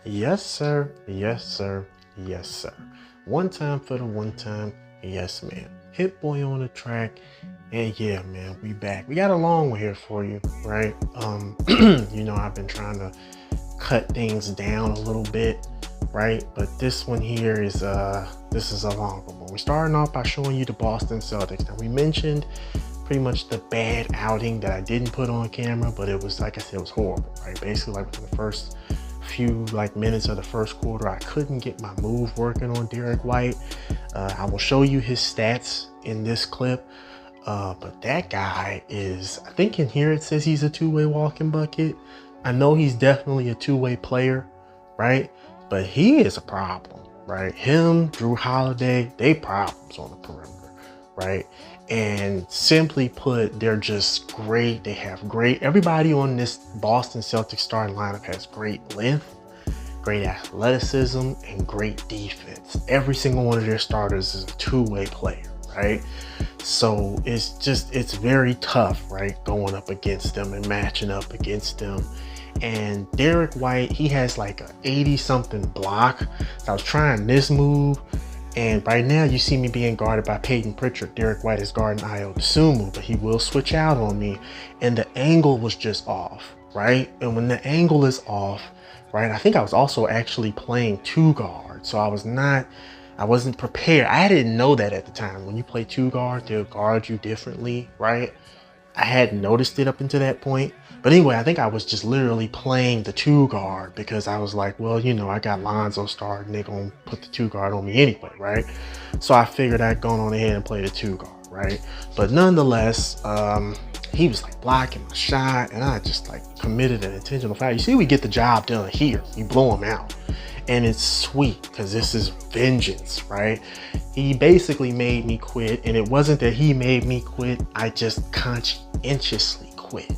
Yes, sir. Yes, sir. Yes, sir. One time for the one time. Yes, ma'am. Hit boy on the track. And yeah, man, we back. We got a long one here for you, right? I've been trying to cut things down a little bit, right? But this one here is this is a longer one. We're starting off by showing you the Boston Celtics. Now we mentioned pretty much the bad outing that I didn't put on camera, but it was, like I said, it was horrible, right? Basically, like within the first few minutes of the first quarter, I couldn't get my move working on Derek White. I will show you his stats in this clip. But that guy is, I think in here it says he's a two-way walking bucket. I know he's definitely a two-way player, right? But he is a problem, right? Him, Drew Holiday, they problems on the perimeter, right? And simply put, they're just great. They have great, everybody on this Boston Celtics starting lineup has great length, great athleticism, and great defense. Every single one of their starters is a two-way player, right? So it's very tough, right? Going up against them and matching up against them. And Derek White, he has like a 80 something block. So I was trying this move, and right now you see me being guarded by Peyton Pritchard. Derek White is guarding Ayo Dosunmu, but he will switch out on me. And the angle was just off, right? And when the angle is off, right, I think I was also actually playing two guard. So I wasn't prepared. I didn't know that at the time. When you play two guard, they'll guard you differently, right? I hadn't noticed it up until that point. But anyway, I think I was just literally playing the two guard because I was like, well, I got Lonzo starting. They're going to put the two guard on me anyway, right? So I figured I'd gone on ahead and play the two guard, right? But nonetheless, he was like blocking my shot, and I just like committed an intentional foul. You see, we get the job done here. You blow him out. And it's sweet because this is vengeance, right? He basically made me quit, and it wasn't that he made me quit. I just conscientiously quit,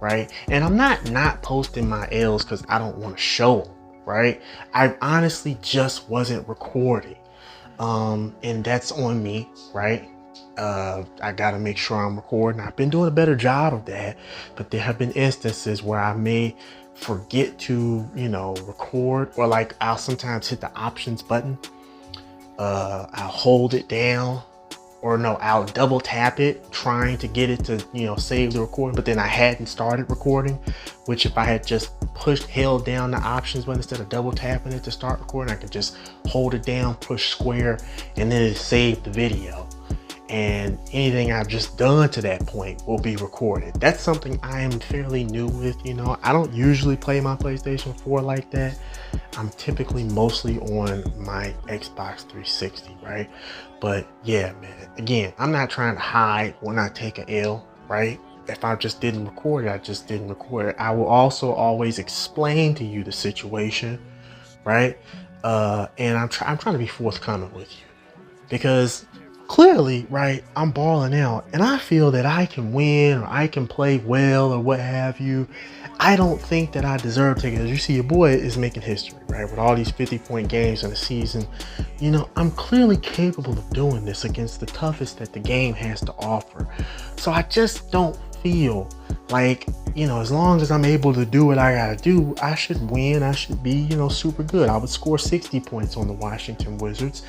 right? And I'm not posting my L's because I don't want to show them, right? I honestly just wasn't recording, and that's on me, right? I gotta make sure I'm recording. I've been doing a better job of that, but there have been instances where I may forget to, record, or like I'll sometimes hit the options button. I'll hold it down, or no, I'll double tap it trying to get it to, save the recording, but then I hadn't started recording, which if I had just held down the options button instead of double tapping it to start recording, I could just hold it down, push square, and then it saved the video. And anything I've just done to that point will be recorded. That's something I am fairly new with. I don't usually play my PlayStation 4 like that. I'm typically mostly on my Xbox 360, right? But yeah, man, again, I'm not trying to hide when I take an L, right? If I just didn't record it, I just didn't record it. I will also always explain to you the situation, right? And I'm trying to be forthcoming with you, because clearly, right, I'm balling out and I feel that I can win or I can play well or what have you. I don't think that I deserve to take it. As you see, your boy is making history, right? With all these 50-point games in the season, I'm clearly capable of doing this against the toughest that the game has to offer. So I just don't feel like, as long as I'm able to do what I gotta do, I should win. I should be, super good. I would score 60 points on the Washington Wizards.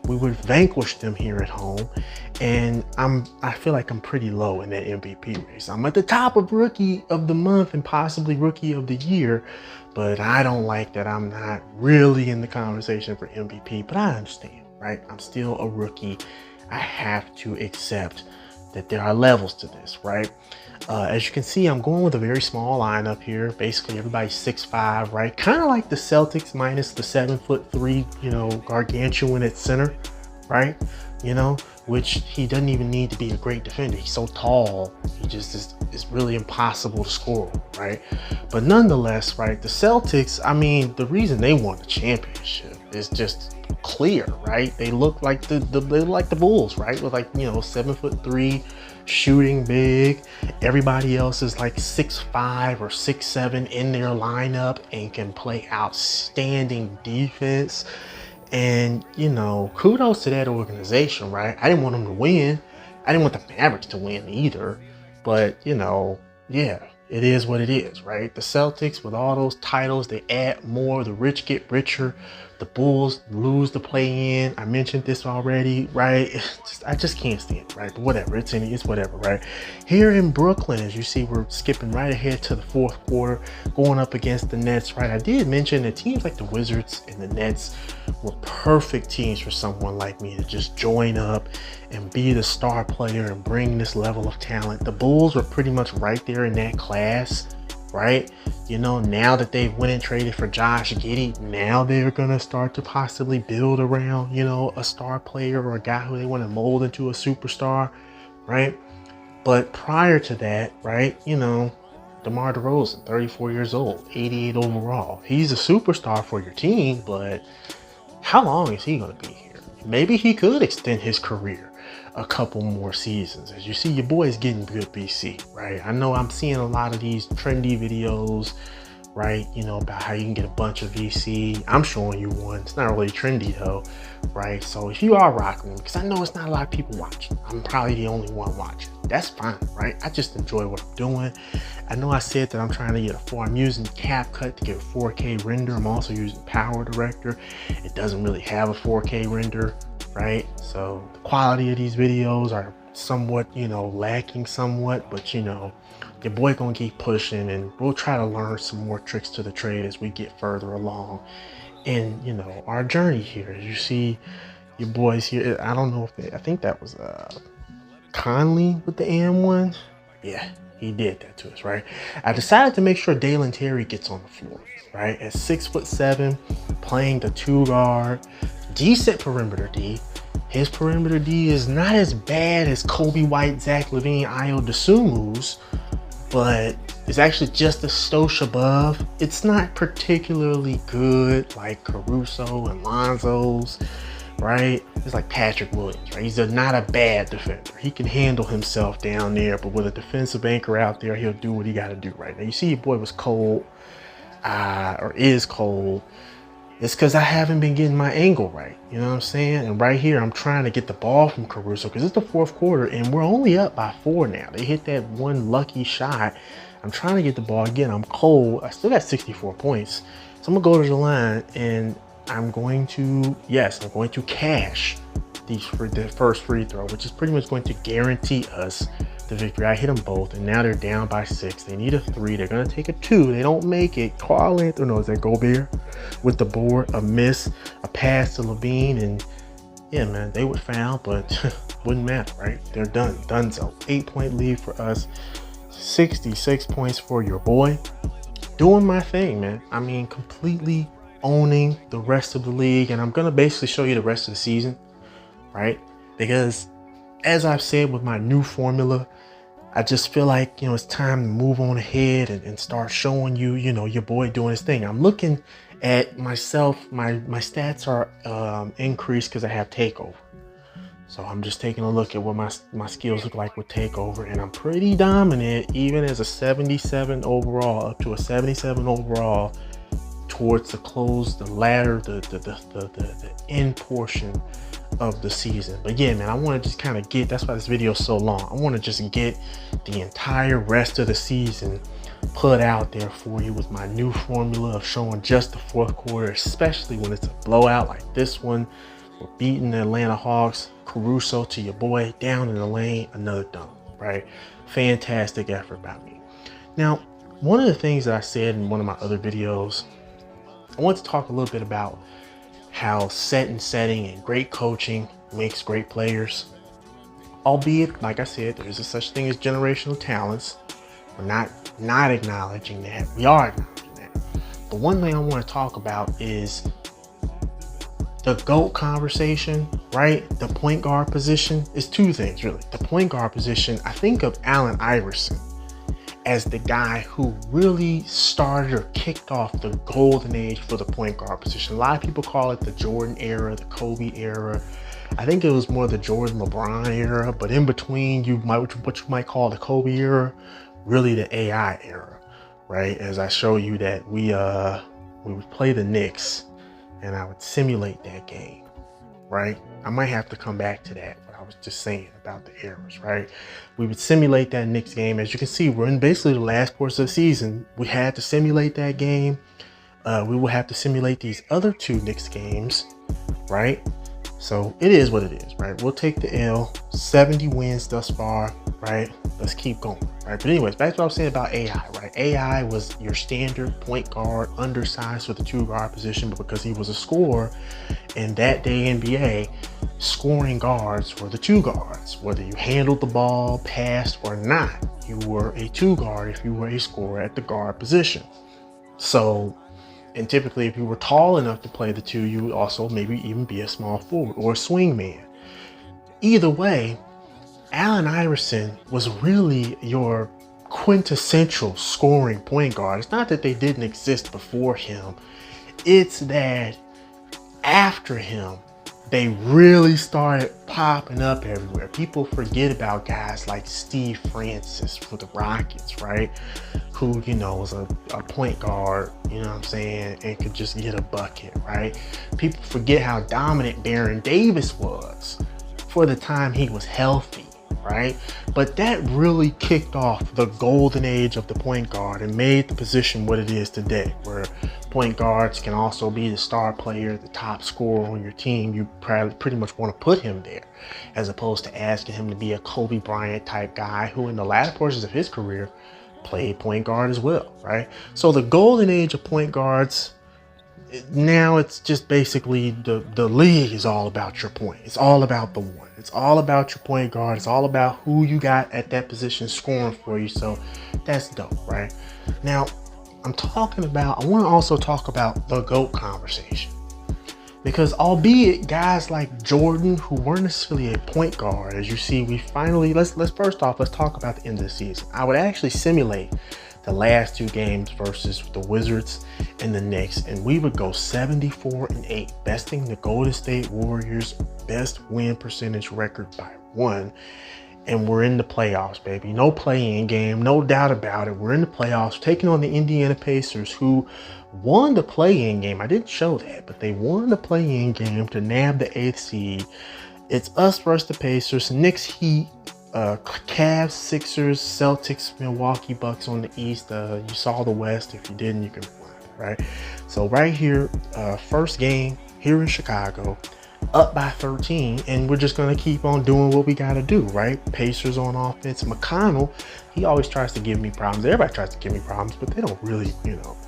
We would vanquish them here at home, and I feel like I'm pretty low in that MVP race. I'm at the top of Rookie of the Month and possibly Rookie of the Year, but I don't like that I'm not really in the conversation for MVP. But I understand, right? I'm still a rookie. I have to accept that there are levels to this, right? As you can see, I'm going with a very small lineup here. Basically, everybody's 6'5", right? Kind of like the Celtics minus the 7'3", gargantuan at center, right? Which he doesn't even need to be a great defender. He's so tall, he just is really impossible to score, right? But nonetheless, right, the Celtics, I mean, the reason they won the championship is just clear, right? They look like they look like the Bulls, right? With 7'3", shooting big. Everybody else is like 6'5" or 6'7" in their lineup and can play outstanding defense. And kudos to that organization, right? I didn't want them to win. I didn't want the Mavericks to win either. But yeah, it is what it is, right? The Celtics, with all those titles, they add more. The rich get richer. The Bulls lose the play-in. I mentioned this already, right? I just can't stand it, right? But whatever, it's whatever, right? Here in Brooklyn, as you see, we're skipping right ahead to the fourth quarter, going up against the Nets, right? I did mention that teams like the Wizards and the Nets were perfect teams for someone like me to just join up and be the star player and bring this level of talent. The Bulls were pretty much right there in that class, right? You know, now that they've went and traded for Josh Giddey, now they're gonna start to possibly build around, you know, a star player or a guy who they want to mold into a superstar, right? But prior to that, right, you know, DeMar DeRozan, 34 years old, 88 overall. He's a superstar for your team, but how long is he going to be here? Maybe he could extend his career a couple more seasons. As you see, your boy is getting good, BC, right? I know I'm seeing a lot of these trendy videos, right? You know, about how you can get a bunch of VC. I'm showing you one. It's not really trendy though, right? So if you are rocking them, because I know it's not a lot of people watching, I'm probably the only one watching. That's fine, right? I just enjoy what I'm doing. I know I said that I'm trying to get I'm using CapCut to get a 4K render. I'm also using Power Director. It doesn't really have a 4K render, right? So the quality of these videos are somewhat, you know, lacking somewhat, but you know, your boy gonna keep pushing, and we'll try to learn some more tricks to the trade as we get further along in, you know, our journey here. As you see your boys here, I don't know if I think that was Conley with the AM1. Yeah, he did that to us, right? I decided to make sure Dalen Terry gets on the floor, right? At 6'7", playing the 2-guard, decent perimeter D. His perimeter D is not as bad as Kobe White, Zach LaVine, Ayo Dosunmu's, but it's actually just a stosh above. It's not particularly good like Caruso and Lonzo's, right? It's like Patrick Williams, right? He's not a bad defender. He can handle himself down there, but with a defensive anchor out there, he'll do what he got to do right now. You see your boy was cold, or is cold. It's because I haven't been getting my angle right. You know what I'm saying? And right here, I'm trying to get the ball from Caruso because it's the fourth quarter and we're only up by 4 now. They hit that one lucky shot. I'm trying to get the ball again. I'm cold. I still got 64 points. So I'm going to go to the line and I'm going to cash the first free throw, which is pretty much going to guarantee us the victory. I hit them both, and now they're down by 6. They need a 3. They're going to take a 2. They don't make it. Karl-Anthony, no, is that Gobert with the board, a miss, a pass to LaVine, and yeah, man, they would foul, but wouldn't matter, right? They're done. Donezo. 8-point lead for us. 66 points for your boy. Doing my thing, man. I mean, completely owning the rest of the league, and I'm going to basically show you the rest of the season, right? Because as I've said with my new formula, I just feel like, you know, it's time to move on ahead and start showing you, you know, your boy doing his thing. I'm looking at myself, my stats are increased because I have takeover. So I'm just taking a look at what my skills look like with takeover, and I'm pretty dominant, even as a 77 overall, up to a 77 overall towards the latter, the end portion of the season. But yeah, man, I want to just kind of get, that's why this video is so long. I want to just get the entire rest of the season put out there for you with my new formula of showing just the fourth quarter, especially when it's a blowout like this one. We're beating the Atlanta Hawks. Caruso to your boy, down in the lane, another dunk, right? Fantastic effort by me. Now, one of the things that I said in one of my other videos, I want to talk a little bit about how setting and great coaching makes great players. Albeit, like I said, there's a such thing as generational talents. We're not acknowledging that. We are acknowledging that. But one thing I want to talk about is the GOAT conversation, right? The point guard position is 2 things, really. The point guard position, I think of Allen Iverson as the guy who really started or kicked off the golden age for the point guard position. A lot of people call it the Jordan era, the Kobe era. I think it was more the Jordan LeBron era, but in between, what you might call the Kobe era, really the AI era, right? As I show you that we would play the Knicks and I would simulate that game, right? I might have to come back to that, what I was just saying about the errors, right? We would simulate that Knicks game. As you can see, we're in basically the last portion of the season. We had to simulate that game. We will have to simulate these other 2 Knicks games, right? So it is what it is, right? We'll take the L. 70 wins thus far, right? Let's keep going, right? But anyways, back to what I was saying about AI, right? AI was your standard point guard, undersized for the 2-guard position, but because he was a scorer in that day NBA, scoring guards were the 2 guards. Whether you handled the ball, passed, or not, you were a 2 guard if you were a scorer at the guard position. So, and typically if you were tall enough to play the 2, you would also maybe even be a small forward or a swing man. Either way, Allen Iverson was really your quintessential scoring point guard. It's not that they didn't exist before him. It's that after him, they really started popping up everywhere. People forget about guys like Steve Francis for the Rockets, right? Who, you know, was a point guard, you know what I'm saying, and could just get a bucket, right? People forget how dominant Baron Davis was for the time he was healthy, right? But that really kicked off the golden age of the point guard and made the position what it is today, where point guards can also be the star player, the top scorer on your team. You pretty much want to put him there, as opposed to asking him to be a Kobe Bryant type guy who in the latter portions of his career played point guard as well, right? So the golden age of point guards, now it's just basically the league is all about your point. It's all about the one. It's all about your point guard. It's all about who you got at that position scoring for you. So that's dope, right? Now, I want to also talk about the GOAT conversation. Because albeit guys like Jordan, who weren't necessarily a point guard, as you see, we finally, let's first off, let's talk about the end of the season. I would actually simulate the last 2 games versus the Wizards and the Knicks, and we would go 74-8, besting the Golden State Warriors' best win percentage record by 1. And we're in the playoffs, baby. No play-in game, no doubt about it. We're in the playoffs, taking on the Indiana Pacers, who won the play-in game. I didn't show that, but they won the play-in game to nab the 8th seed. It's us versus the Pacers, Knicks, Heat, Cavs, Sixers, Celtics, Milwaukee Bucks on the East. You saw the West. If you didn't, you can find it, right? So right here, first game here in Chicago, up by 13, and we're just going to keep on doing what we got to do, right? Pacers on offense. McConnell, he always tries to give me problems. Everybody tries to give me problems, but they don't really,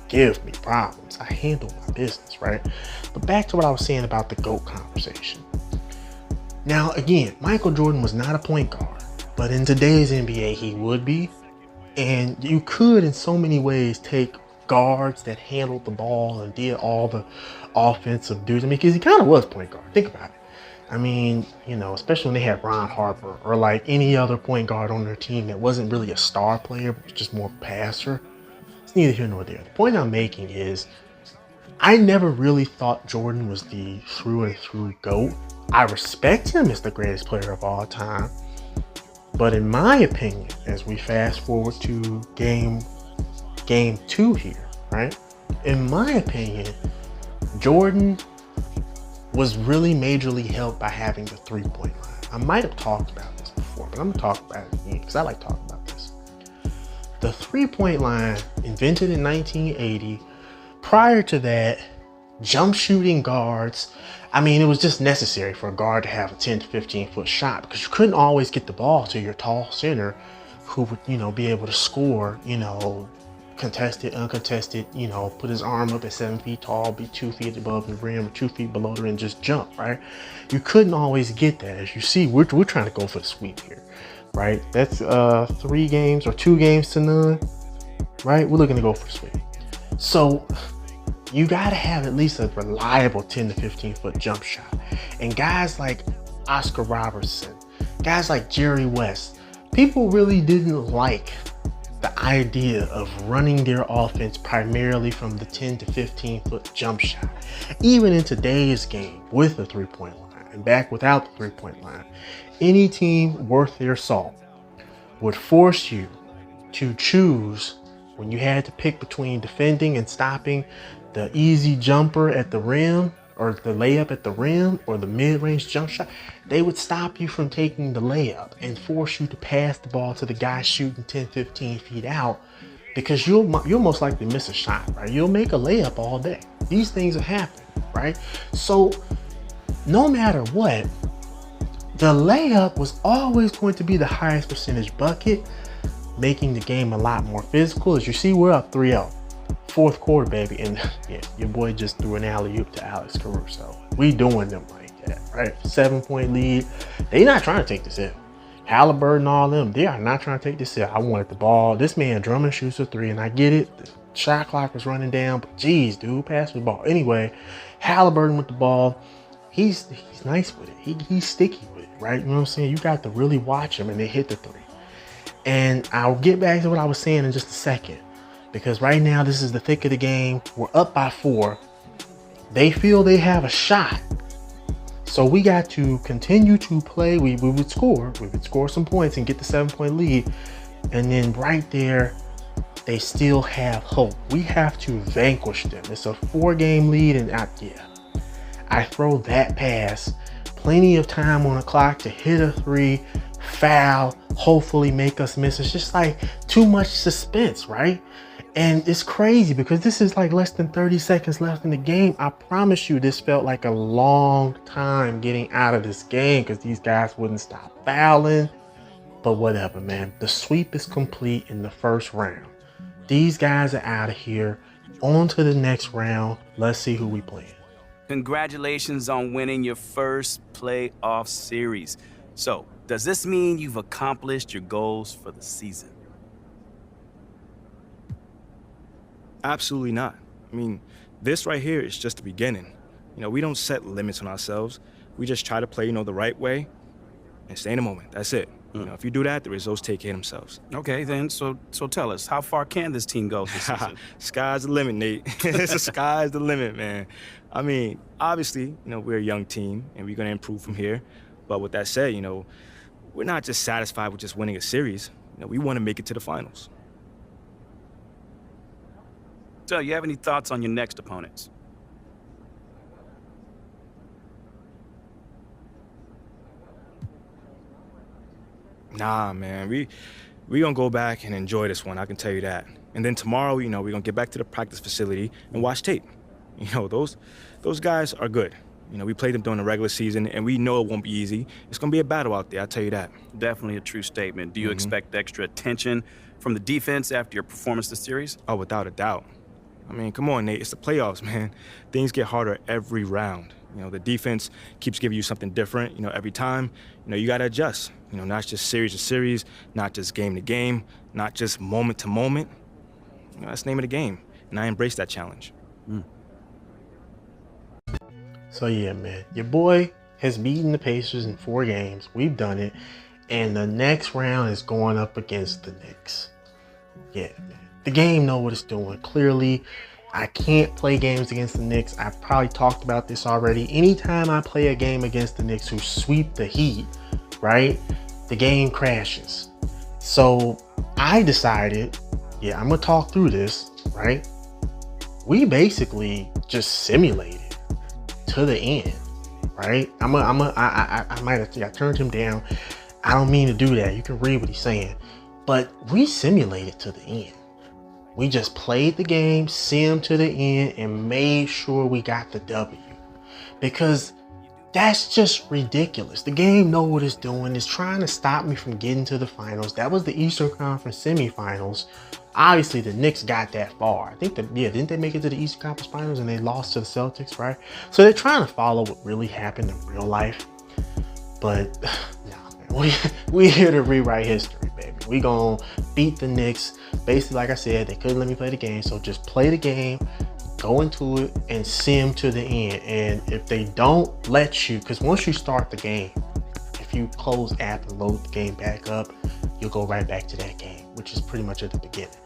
give me problems. I handle my business, right? But back to what I was saying about the GOAT conversation. Now, again, Michael Jordan was not a point guard, but in today's NBA, he would be. And you could, in so many ways, take guards that handled the ball and did all the offensive duties. I mean, because he kind of was point guard. Think about it. I mean, especially when they had Ron Harper or like any other point guard on their team that wasn't really a star player, but was just more passer. It's neither here nor there. The point I'm making is I never really thought Jordan was the through and through GOAT. I respect him as the greatest player of all time. But in my opinion, as we fast forward to game 2 here, right? In my opinion, Jordan was really majorly helped by having the 3-point line. I might have talked about this before, but I'm gonna talk about it again because I like talking about this. The 3-point line, invented in 1980. Prior to that, jump shooting guards, I mean, it was just necessary for a guard to have a 10 to 15 foot shot because you couldn't always get the ball to your tall center who would, be able to score, contested, uncontested, put his arm up at 7 feet tall, be 2 feet above the rim or 2 feet below the rim, just jump, right? You couldn't always get that. As you see, we're trying to go for the sweep here, right? That's 3 games or 2 games to none, right? We're looking to go for the sweep. So you got to have at least a reliable 10 to 15 foot jump shot. And guys like Oscar Robertson, guys like Jerry West, people really didn't like the idea of running their offense primarily from the 10 to 15 foot jump shot. Even in today's game with the 3-point line and back without the 3-point line, any team worth their salt would force you to choose when you had to pick between defending and stopping the easy jumper at the rim or the layup at the rim or the mid-range jump shot, they would stop you from taking the layup and force you to pass the ball to the guy shooting 10, 15 feet out, because you'll most likely miss a shot, right? You'll make a layup all day. These things will happen, right? So no matter what, the layup was always going to be the highest percentage bucket, making the game a lot more physical. As you see, we're up 3-0. Fourth quarter, baby. And yeah, your boy just threw an alley-oop to Alex Caruso. We doing them like that, right? 7-point lead. They not trying to take this in. Halliburton, all them, they are not trying to take this in. I wanted the ball. This man Drummond shoots a 3, and I get it. The shot clock was running down, but geez, dude, pass me the ball. Anyway, Halliburton with the ball. He's nice with it. He's sticky with it, right? You know what I'm saying? You got to really watch him, and they hit the 3. And I'll get back to what I was saying in just a second, because right now this is the thick of the game. We're up by 4. They feel they have a shot. So we got to continue to play. We would score some points and get the 7-point lead. And then right there, they still have hope. We have to vanquish them. It's a 4-game lead, and I throw that pass. Plenty of time on the clock to hit a 3, foul, hopefully make us miss. It's just like too much suspense, right? And it's crazy because this is like less than 30 seconds left in the game. I promise you this felt like a long time getting out of this game because these guys wouldn't stop fouling. But whatever, man. The sweep is complete in the first round. These guys are out of here. On to the next round. Let's see who we playing. Congratulations on winning your first playoff series. So, does this mean you've accomplished your goals for the season? Absolutely not. I mean, this right here is just the beginning. We don't set limits on ourselves. We just try to play, the right way and stay in the moment. That's it. If you do that, the results take care of themselves. Okay, then. So tell us, how far can this team go this season? Sky's the limit, Nate. The sky's the limit, man. I mean, obviously, we're a young team and we're going to improve from here. But with that said, we're not just satisfied with just winning a series. We want to make it to the finals. So, you have any thoughts on your next opponents? Nah, man. We gonna go back and enjoy this one, I can tell you that. And then tomorrow, we're gonna get back to the practice facility and watch tape. Those guys are good. We played them during the regular season, and we know it won't be easy. It's gonna be a battle out there, I'll tell you that. Definitely a true statement. Do you expect extra attention from the defense after your performance this series? Oh, without a doubt. I mean, come on, Nate. It's the playoffs, man. Things get harder every round. The defense keeps giving you something different, every time. You got to adjust. Not just series to series, not just game to game, not just moment to moment. That's the name of the game, and I embrace that challenge. So yeah, man, your boy has beaten the Pacers in 4 games. We've done it, and the next round is going up against the Knicks. Yeah, man. The game know what it's doing. Clearly, I can't play games against the Knicks. I've probably talked about this already. Anytime I play a game against the Knicks who sweep the Heat, right, the game crashes. So I decided, I'm gonna talk through this, right? We basically just simulated to the end, right? I might have turned him down. I don't mean to do that. You can read what he's saying, but we simulated to the end. We just played the game, sim to the end, and made sure we got the W. Because that's just ridiculous. The game know what it's doing. It's trying to stop me from getting to the finals. That was the Eastern Conference semifinals. Obviously, the Knicks got that far. I think didn't they make it to the Eastern Conference finals and they lost to the Celtics, right? So they're trying to follow what really happened in real life. But nah, man, we here to rewrite history, baby. We gonna beat the Knicks. Basically, like I said, they couldn't let me play the game, so just play the game, go into it, and sim to the end. And if they don't let you, because once you start the game, if you close app and load the game back up, you'll go right back to that game, which is pretty much at the beginning.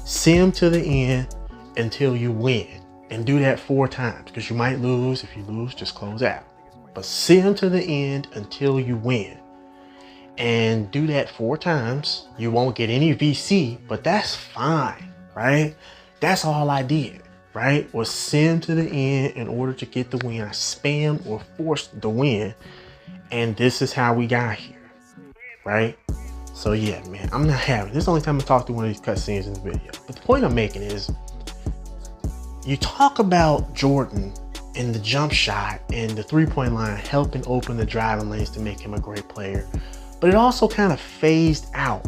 Sim to the end until you win, and do that 4 times, because you might lose. If you lose, just close out. But sim to the end until you win. And do that 4 times. You won't get any VC, but that's fine, right? That's all I did. right, was send to the end in order to get the win. I spammed or forced the win, and this is how we got here, right? So yeah, man, I'm not having this. Is the only time I talk through one of these cutscenes in the video. But the point I'm making is, you talk about Jordan and the jump shot and the three-point line helping open the driving lanes to make him a great player, but it also kind of phased out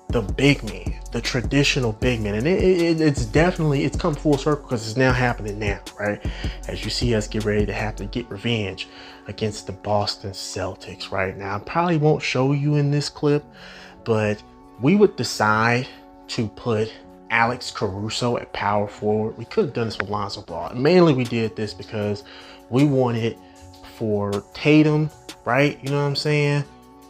the big man, the traditional big man. And it's definitely, it's come full circle because it's now happening now, right? As you see us get ready to have to get revenge against the Boston Celtics right now. I probably won't show you in this clip, but we would decide to put Alex Caruso at power forward. We could have done this with Lonzo Ball. Mainly we did this because we wanted for Tatum, right? You know what I'm saying?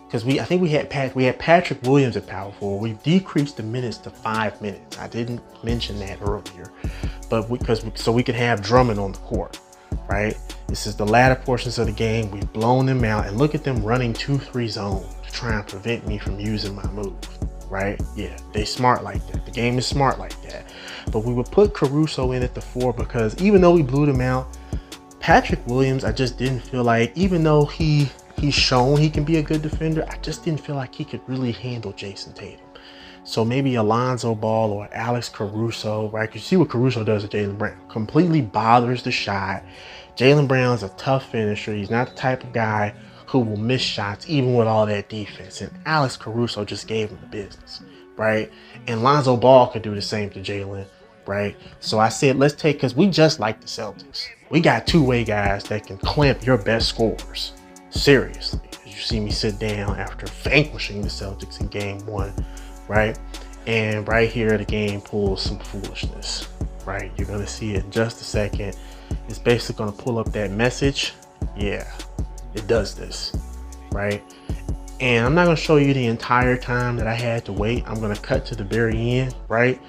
Because I think we had Patrick Williams at power forward. We decreased the minutes to 5 minutes. I didn't mention that earlier, but so we could have Drummond on the court, right? This is the latter portions of the game. We've blown them out, and look at them running 2-3 zone to try and prevent me from using my move, right? Yeah, they smart like that. The game is smart like that. But we would put Caruso in at the 4 because even though we blew them out, Patrick Williams, I just didn't feel like, even though he's shown he can be a good defender, I just didn't feel like he could really handle Jason Tatum. So maybe Alonzo Ball or Alex Caruso, right? You see what Caruso does to Jaylen Brown. Completely bothers the shot. Jaylen Brown's a tough finisher. He's not the type of guy who will miss shots even with all that defense. And Alex Caruso just gave him the business, right? And Lonzo Ball could do the same to Jaylen, right? So I said, let's take, because we just like the Celtics. We got two-way guys that can clamp your best scorers. Seriously, as you see me sit down after vanquishing the Celtics in game 1, right? And right here, the game pulls some foolishness, right? You're going to see it in just a second. It's basically going to pull up that message. Yeah, it does this, right? And I'm not going to show you the entire time that I had to wait. I'm going to cut to the very end, right?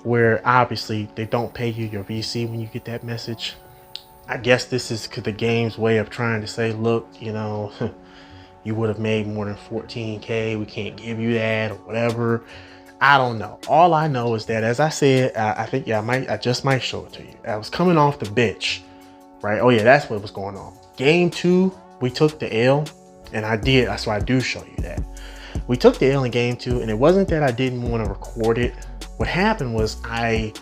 Where obviously they don't pay you your VC when you get that message. I guess this is the game's way of trying to say, look, you know, you would have made more than 14K. We can't give you that or whatever. I don't know. All I know is that, as I said, I think, yeah, I just might show it to you. I was coming off the bench, right? Oh yeah, that's what was going on. Game 2, we took the L, and I did. That's why I do show you that. We took the L in game 2, and it wasn't that I didn't want to record it. What happened was I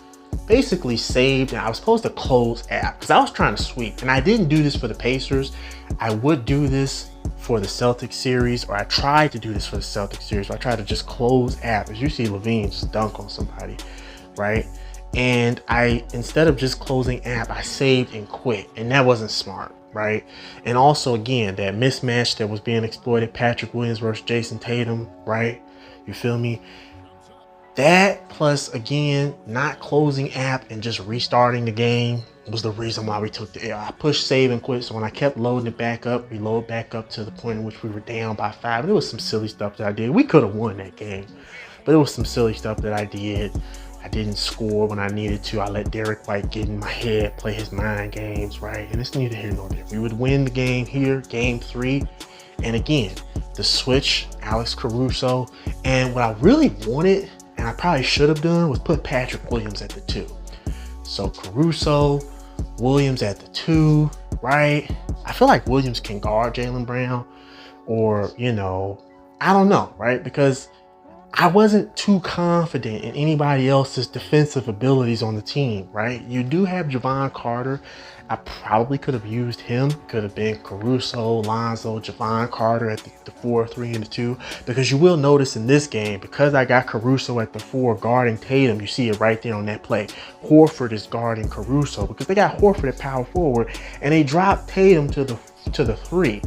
basically saved, and I was supposed to close app because I was trying to sweep, and I didn't do this for the Pacers. I would do this for the Celtics series, or I tried to do this for the Celtics series, where I tried to just close app. As you see, Levine just dunk on somebody, right? And instead of just closing app, I saved and quit, and that wasn't smart, right? And also, again, that mismatch that was being exploited, Patrick Williams versus Jason Tatum, right? You feel me? That plus, again, not closing app and just restarting the game was the reason why we took the L. I pushed save and quit, so when I kept loading it back up, we load back up to the point in which we were down by 5. And it was some silly stuff that I did. We could have won that game, but it was some silly stuff that I did. I didn't score when I needed to. I let Derek White get in my head, play his mind games, right? And it's neither here nor there. We would win the game here, game 3. And again, the switch, Alex Caruso. And what I really wanted, and I probably should have done, was put Patrick Williams at the 2. So Caruso, Williams at the 2, right? I feel like Williams can guard Jaylen Brown, or, you know, I don't know, right? Because I wasn't too confident in anybody else's defensive abilities on the team, right? You do have Javon Carter. I probably could have used him. Could have been Caruso, Lonzo, Javon Carter at the 4, 3, and the 2. Because you will notice in this game, because I got Caruso at the 4 guarding Tatum, you see it right there on that play. Horford is guarding Caruso because they got Horford at power forward, and they dropped Tatum to the 3.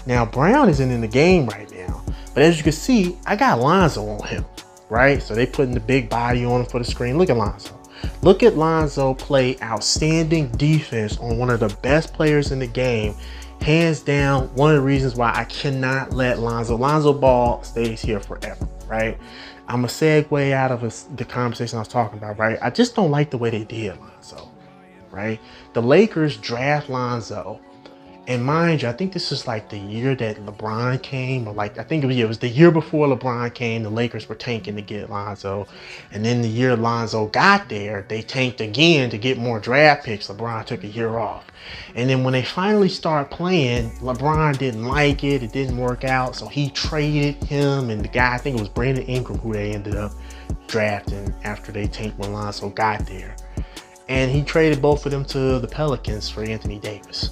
Now Brown isn't in the game right now, but as you can see, I got Lonzo on him, right? So they putting the big body on him for the screen. Look at Lonzo. Look at Lonzo play outstanding defense on one of the best players in the game. Hands down, one of the reasons why I cannot let Lonzo Ball stays here forever, right? I'm a segue out of the conversation I was talking about, right? I just don't like the way they did Lonzo, right? The Lakers draft Lonzo, And mind you, I think this is like the year that LeBron came, or like I think it was the year before LeBron came. The Lakers were tanking to get Lonzo, and then the year Lonzo got there, they tanked again to get more draft picks. LeBron took a year off, and then when they finally started playing, LeBron didn't like it. It didn't work out, so he traded him and the guy, I think it was Brandon Ingram, who they ended up drafting after they tanked when Lonzo got there, and he traded both of them to the Pelicans for Anthony Davis.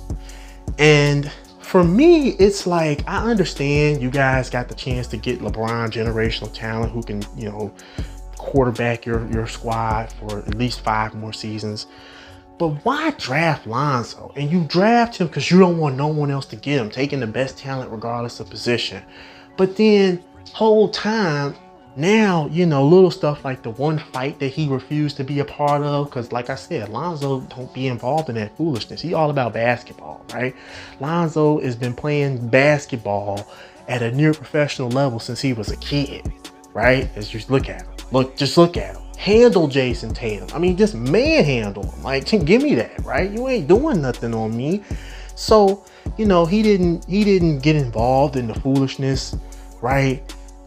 And for me, it's like, I understand you guys got the chance to get LeBron generational talent who can, you know, quarterback your squad for at least 5 more seasons. But why draft Lonzo? And you draft him because you don't want no one else to get him, taking the best talent regardless of position. But then whole time, now, you know, little stuff like the one fight that he refused to be a part of, because like I said, Lonzo don't be involved in that foolishness. He all about basketball, right? Lonzo has been playing basketball at a near professional level since he was a kid, right? As you look at him, just look at him. Handle Jason Tatum. I mean, just manhandle him. Like, give me that, right? You ain't doing nothing on me. So, you know, he didn't get involved in the foolishness, right?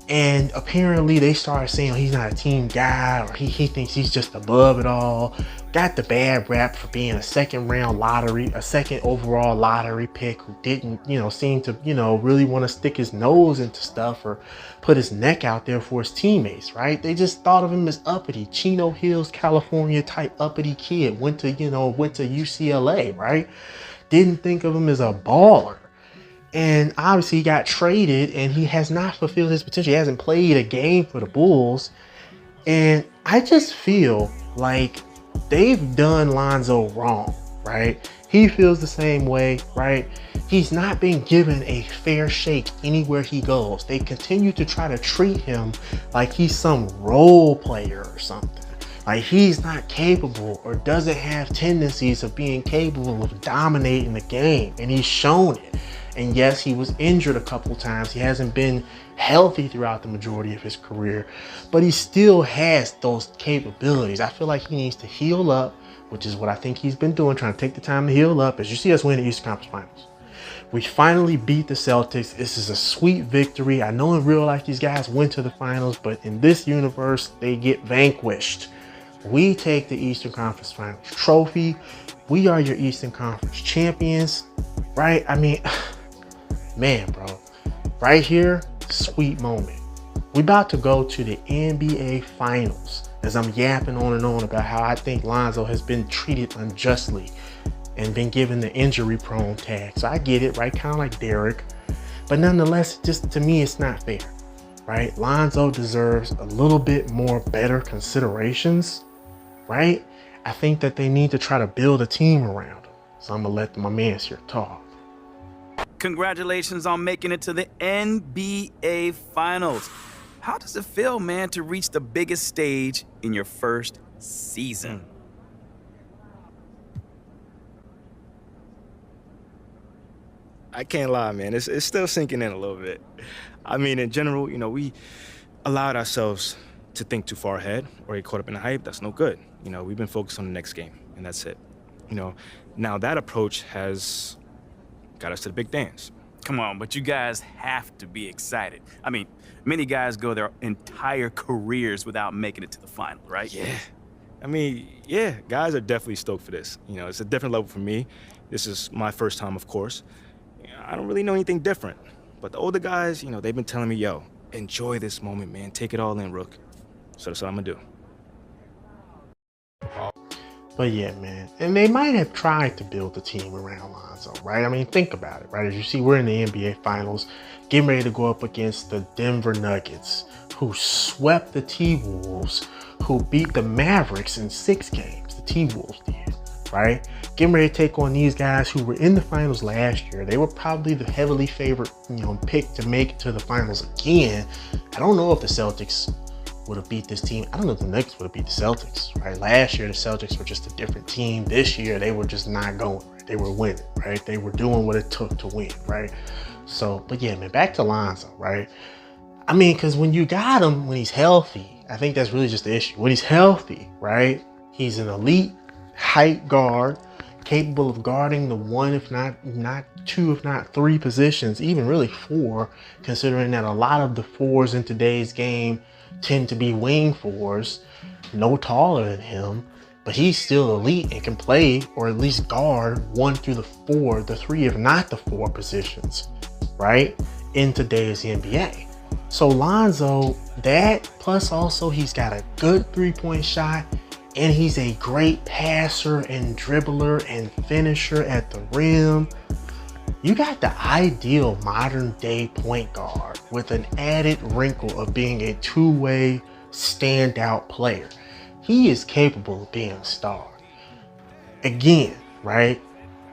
And apparently they started saying he's not a team guy, or he thinks he's just above it all. Got the bad rap for being a second overall lottery pick who didn't, you know, seem to, you know, really want to stick his nose into stuff or put his neck out there for his teammates, right? They just thought of him as uppity, Chino Hills, California type uppity kid, went to UCLA, right? Didn't think of him as a baller. And obviously he got traded and he has not fulfilled his potential. He hasn't played a game for the Bulls. And I just feel like they've done Lonzo wrong, right? He feels the same way, right? He's not been given a fair shake anywhere he goes. They continue to try to treat him like he's some role player or something. Like he's not capable or doesn't have tendencies of being capable of dominating the game. And he's shown it. And yes, he was injured a couple times. He hasn't been healthy throughout the majority of his career, but he still has those capabilities. I feel like he needs to heal up, which is what I think he's been doing, trying to take the time to heal up. As you see us win the Eastern Conference Finals. We finally beat the Celtics. This is a sweet victory. I know in real life these guys went to the finals, but in this universe, they get vanquished. We take the Eastern Conference Finals trophy. We are your Eastern Conference champions, right? I mean, man, bro, right here, sweet moment. We about to go to the NBA Finals as I'm yapping on and on about how I think Lonzo has been treated unjustly and been given the injury prone tag. So I get it, right? Kind of like Derek, but nonetheless, just to me, it's not fair, right? Lonzo deserves a little bit more better considerations, right? I think that they need to try to build a team around him. So I'm gonna let my mans here talk. Congratulations on making it to the NBA Finals. How does it feel, man, to reach the biggest stage in your first season? I can't lie, man. It's still sinking in a little bit. I mean, in general, you know, we allowed ourselves to think too far ahead or get caught up in the hype. That's no good. You know, we've been focused on the next game, and that's it. You know, now that approach has got us to the big dance. Come on, but you guys have to be excited. I mean, many guys go their entire careers without making it to the final, right? Yeah. I mean, yeah, guys are definitely stoked for this. You know, it's a different level for me. This is my first time, of course. I don't really know anything different. But the older guys, you know, they've been telling me, yo, enjoy this moment, man. Take it all in, Rook. So that's what I'm gonna do. But yeah, man, and they might have tried to build a team around Lonzo, right? I mean, think about it, right? As you see, we're in the NBA Finals, getting ready to go up against the Denver Nuggets, who swept the T-Wolves, who beat the Mavericks in 6 games. The T-Wolves did, right? Getting ready to take on these guys who were in the finals last year. They were probably the heavily favored, pick to make it to the finals again. I don't know if the Celtics would have beat this team. I don't know if the Nuggets would have beat the Celtics, right? Last year, the Celtics were just a different team. This year, they were just not going, right? They were winning, right? They were doing what it took to win, right? So, but yeah, man, back to Lonzo, right? I mean, because when you got him, when he's healthy, I think that's really just the issue. When he's healthy, right? He's an elite height guard. capable of guarding the one, if not two, if not three positions, even really four, considering that a lot of the fours in today's game tend to be wing fours, no taller than him, but he's still elite and can play or at least guard 1 through the 4, the 3, if not the 4 positions, right? In today's NBA. So Lonzo, that plus also he's got a good 3-point shot, and he's a great passer and dribbler and finisher at the rim. You got the ideal modern day point guard with an added wrinkle of being a two-way standout player. He is capable of being a star. Again, right?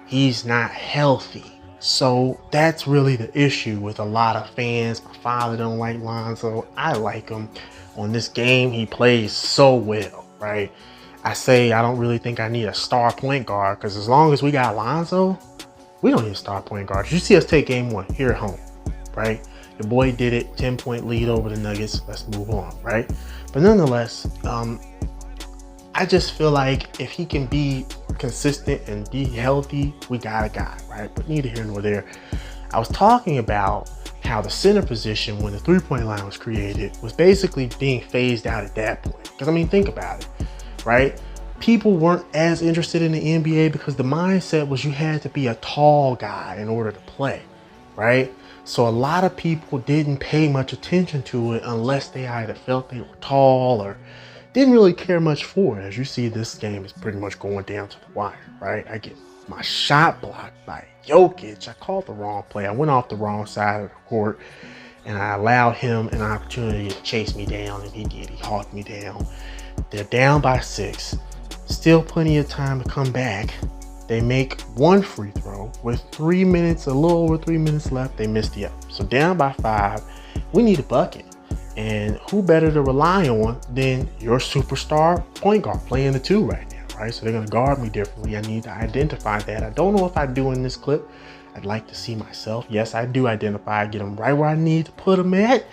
He's not healthy. So that's really the issue with a lot of fans. My father don't like Lonzo. I like him. On this game, he plays so well, right? I say I don't really think I need a star point guard, because as long as we got Lonzo, we don't need a star point guard. You see us take game 1 here at home, right? The boy did it, 10-point lead over the Nuggets. Let's move on, right? But nonetheless, I just feel like if he can be consistent and be healthy, we got a guy, right? But neither here nor there. I was talking about how the center position, when the 3-point line was created, was basically being phased out at that point. Because I mean, think about it, right? People weren't as interested in the NBA because the mindset was you had to be a tall guy in order to play, right? So a lot of people didn't pay much attention to it unless they either felt they were tall or didn't really care much for it. As you see, this game is pretty much going down to the wire, right? I get my shot blocked by Jokic. I called the wrong play. I went off the wrong side of the court, and I allowed him an opportunity to chase me down, and he did. He hawked me down. They're down by 6. Still plenty of time to come back. They make one free throw with 3 minutes, a little over 3 minutes left. They missed the up. So down by 5, we need a bucket. And who better to rely on than your superstar point guard playing the 2 right now, right? So they're going to guard me differently. I need to identify that. I don't know if I do in this clip. I'd like to see myself. Yes, I do identify. I get them right where I need to put them at.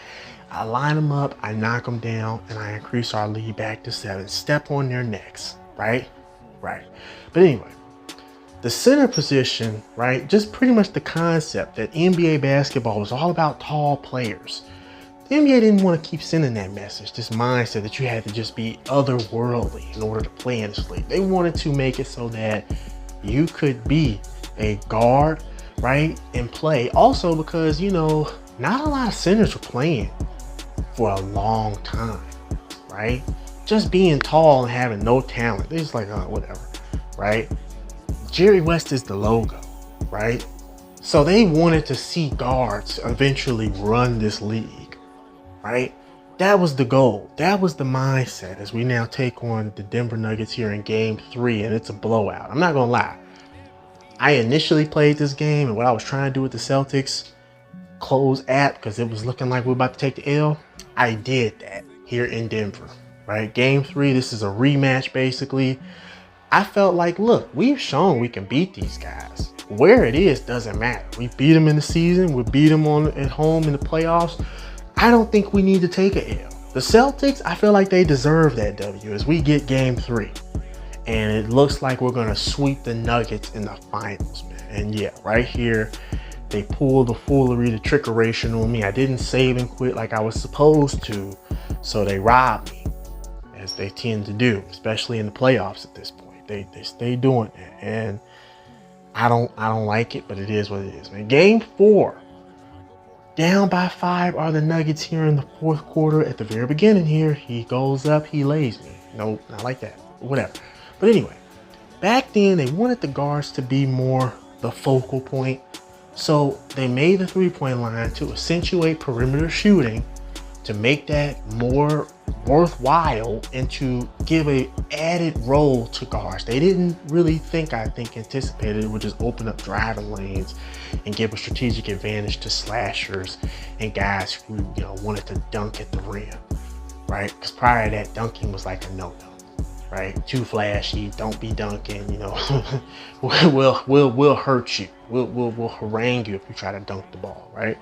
I line them up, I knock them down, and I increase our lead back to 7. Step on their necks, right? Right. But anyway, the center position, right? Just pretty much the concept that NBA basketball was all about tall players. The NBA didn't want to keep sending that message, this mindset that you had to just be otherworldly in order to play in this league. They wanted to make it so that you could be a guard, right, and play. Also because, you know, not a lot of centers were playing for a long time, right? Just being tall and having no talent. They're just like, oh, whatever, right? Jerry West is the logo, right? So they wanted to see guards eventually run this league, right? That was the goal. That was the mindset as we now take on the Denver Nuggets here in game 3, and it's a blowout. I'm not gonna lie. I initially played this game, and what I was trying to do with the Celtics, close app because it was looking like we were about to take the L. I did that here in Denver, right? Game 3, this is a rematch basically. I felt like, look, we've shown we can beat these guys. Where it is doesn't matter. We beat them in the season. We beat them at home in the playoffs. I don't think we need to take an L. The Celtics, I feel like they deserve that W as we get game 3. And it looks like we're going to sweep the Nuggets in the finals, man. And yeah, right here, they pulled the foolery, the trickeration on me. I didn't save and quit like I was supposed to. So they robbed me, as they tend to do, especially in the playoffs at this point. They stay doing that. And I don't like it, but it is what it is, man. Game 4. Down by 5 are the Nuggets here in the 4th quarter. At the very beginning here, he goes up, he lays me. No, not like that. Whatever. But anyway, back then they wanted the guards to be more the focal point. So they made the 3-point line to accentuate perimeter shooting, to make that more worthwhile and to give a added role to guards. They didn't really anticipated it would just open up driving lanes and give a strategic advantage to slashers and guys who, you know, wanted to dunk at the rim, right? Because prior to that, dunking was like a no-no, right? Too flashy, don't be dunking, you know. we'll hurt you. We'll harangue you if you try to dunk the ball, right?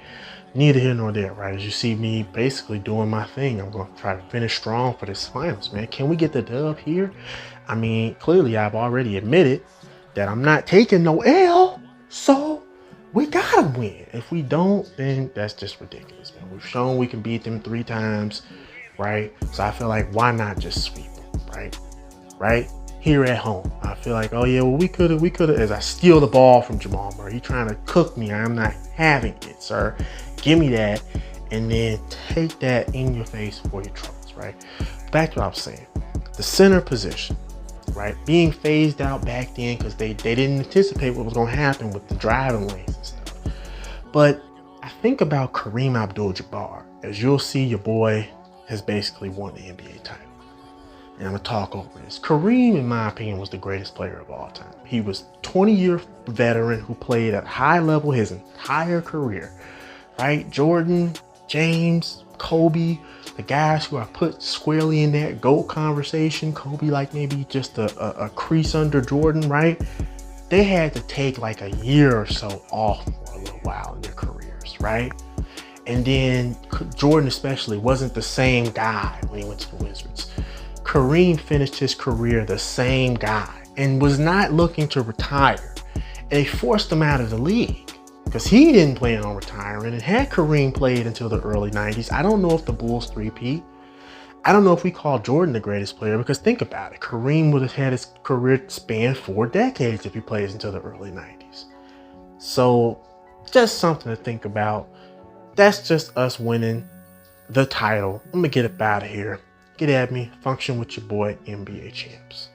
Neither here nor there, right? As you see me basically doing my thing, I'm going to try to finish strong for this finals, man. Can we get the dub here? I mean, clearly I've already admitted that I'm not taking no L. So we gotta win. If we don't, then that's just ridiculous, man. We've shown we can beat them 3 times, right? So I feel like why not just sweep them, right? Right? Here at home. I feel like, oh yeah, well we could have, as I steal the ball from Jamal Murray. He trying to cook me. I'm not having it, sir. Give me that, and then take that in your face for your troubles, right? Back to what I was saying. The center position, right? Being phased out back then because they didn't anticipate what was going to happen with the driving lanes and stuff. But I think about Kareem Abdul-Jabbar. As you'll see, your boy has basically won the NBA title. And I'm going to talk over this. Kareem, in my opinion, was the greatest player of all time. He was a 20-year veteran who played at a high level his entire career, right? Jordan, James, Kobe, the guys who are put squarely in that GOAT conversation. Kobe, like maybe just a crease under Jordan, right? They had to take like a year or so off for a little while in their careers, right? And then Jordan especially wasn't the same guy when he went to the Wizards. Kareem finished his career the same guy and was not looking to retire. And they forced him out of the league because he didn't plan on retiring. And had Kareem played until the early 90s, I don't know if the Bulls three-peat. I don't know if we call Jordan the greatest player, because think about it. Kareem would have had his career span 4 decades if he plays until the early 90s. So just something to think about. That's just us winning the title. I'm going to get up out of here. Get at me. Function with your boy, NBA Champs.